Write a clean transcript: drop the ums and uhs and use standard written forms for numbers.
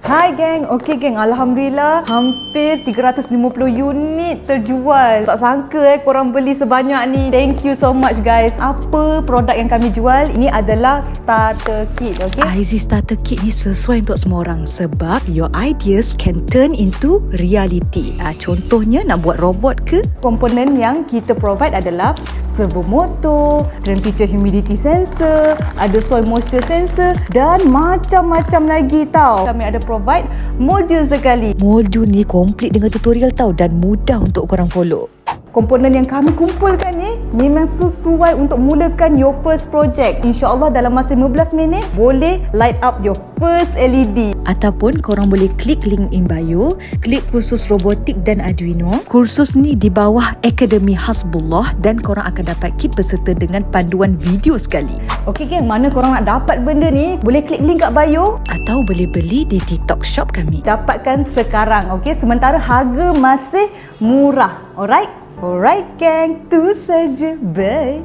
Hai geng, okey geng, Alhamdulillah hampir 350 unit terjual. Tak sangka korang beli sebanyak ni. Thank you so much guys. Apa produk yang kami jual? Ini adalah starter kit, okey? IZ Starter Kit ni sesuai untuk semua orang sebab your ideas can turn into reality. Contohnya nak buat robot ke? Komponen yang kita provide adalah servo motor, temperature humidity sensor, ada soil moisture sensor dan macam-macam lagi tau. Kami ada provide modul sekali. Modul ni komplit dengan tutorial tau dan mudah untuk korang follow. Komponen yang kami kumpulkan ni memang sesuai untuk mulakan your first project. InsyaAllah dalam masa 15 minit boleh light up your first LED. Ataupun korang boleh klik link in bio, klik kursus robotik dan Arduino. Kursus ni di bawah Akademi Hasbullah dan korang akan dapat kit beserta dengan panduan video sekali. Okey geng, mana korang nak dapat benda ni? Boleh klik link kat bio Atau boleh beli di TikTok shop kami. dapatkan sekarang, okey? Sementara harga masih murah. Alright? Alright geng, tu saja. Bye.